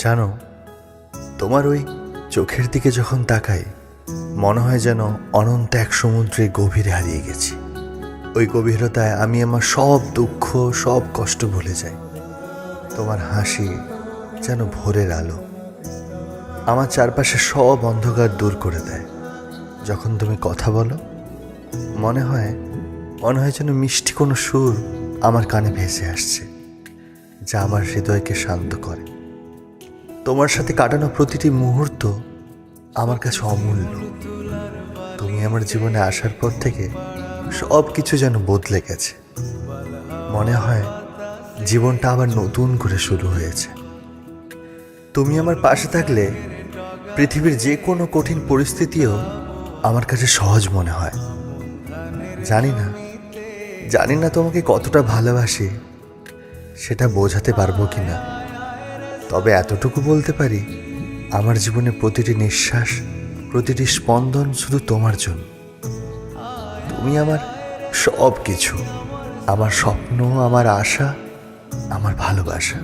জানো, তোমার ওই চোখের দিকে যখন তাকাই মনে হয় যেন অনন্ত এক সমুদ্রে গভীরে হারিয়ে গেছি। ওই গভীরতায় আমি আমার সব দুঃখ, সব কষ্ট ভুলে যাই। তোমার হাসি যেন ভোরের আলো, আমার চারপাশে সব অন্ধকার দূর করে দেয়। যখন তুমি কথা বলো মনে হয় যেন মিষ্টি কোনো সুর আমার কানে ভেসে আসছে, যা আমার হৃদয়কে শান্ত করে। তোমার সাথে কাটানো প্রতিটি মুহূর্ত আমার কাছে অমূল্য। তুমি আমার জীবনে আসার পর থেকে সব কিছু যেন বদলে গেছে। মনে হয় জীবনটা আবার নতুন করে শুরু হয়েছে। তুমি আমার পাশে থাকলে পৃথিবীর যে কোনো কঠিন পরিস্থিতিও আমার কাছে সহজ মনে হয়। জানি না তোমাকে কতটা ভালোবাসি সেটা বোঝাতে পারবো কিনা, তবে এতটুকু বলতে পারি, আমার জীবনে প্রতিটি নিঃশ্বাস, প্রতিটি স্পন্দন শুধু তোমার জন্য। তুমি আমার সব কিছু, আমার স্বপ্ন, আমার আশা, আমার ভালোবাসা।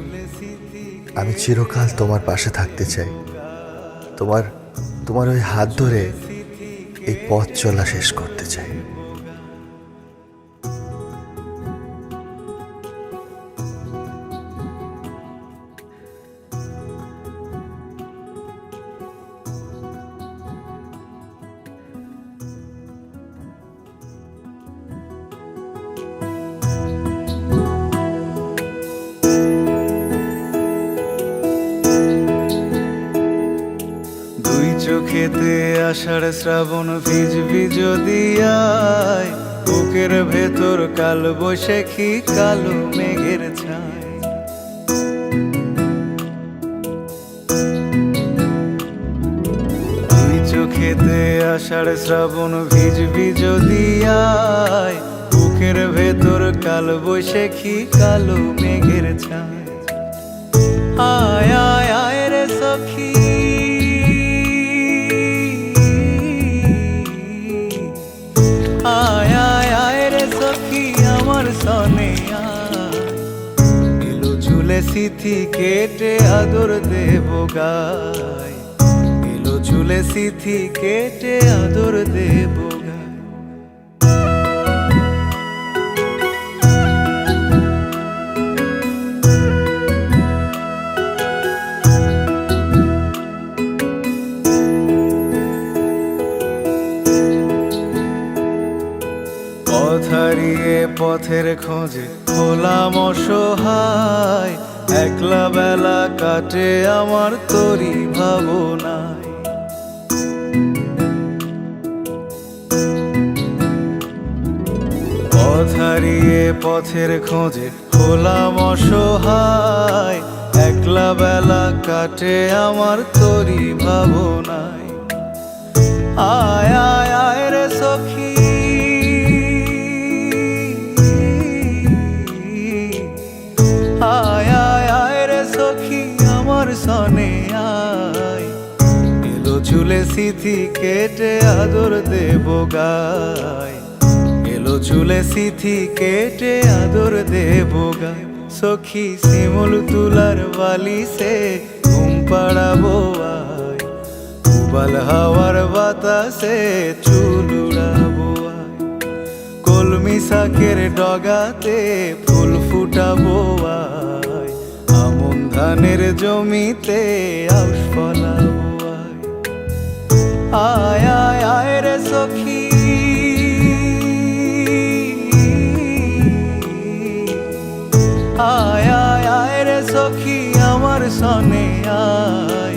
আমি চিরকাল তোমার পাশে থাকতে চাই। তোমার ওই হাত ধরে এই পথ চলা শেষ করতে চাই। চোখেতে আষাঢ় শ্রাবণ ভিজবি যদি আয়, বুকের ভেতর কাল বৈশাখী কালো মেঘের ছায়। দুই চোখেতে আষাঢ় শ্রাবণ ভিজবি যদি আয়, বুকের ভেতর কাল বৈশাখী কালো মেঘের ছায়। আয় আয় আয় রে সখী, সনে এলো চুলে সিথি কেটে আদর দেব গায়, এলো চুলে সিথি কেটে আদর দেব গায়। পথ হারিয়ে পথের খোঁজে হলাম অসহায়, একলা বেলা কাটে আমার তোরই ভাবনায়। পথ হারিয়ে পথের খোঁজে হলাম অসহায়, একলা বেলা কাটে আমার তোরই ভাবনায়। আয় আয় আয় রে সখী, আয় আয় আয় রে সখী আমার সনে আয়, এলো চুলে সিথি কেটে আদর দেব গায়, এলো চুলে সিথি কেটে আদর দেব গায়। সখী শিমুল তুলার বালিশে ঘুম পাড়াবো আয়, উবাল হাওয়ার বাতাসে চুল উড়াবো আয়, কলমি শাকের ডগাতে ফুল ফুটাবো আয়, আমন ধানের জমিতে আউশ ফলাবো আয়। আয় আয় আয় রে সখী, আয় আয় আয় রে সখী আমার সনে আয়,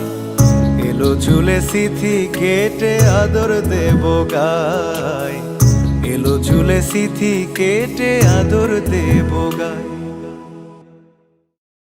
এলো চুলে সিথি কেটে আদর দেব গায়, এলো চুলে সিথি কেটে আদর দেব গায়।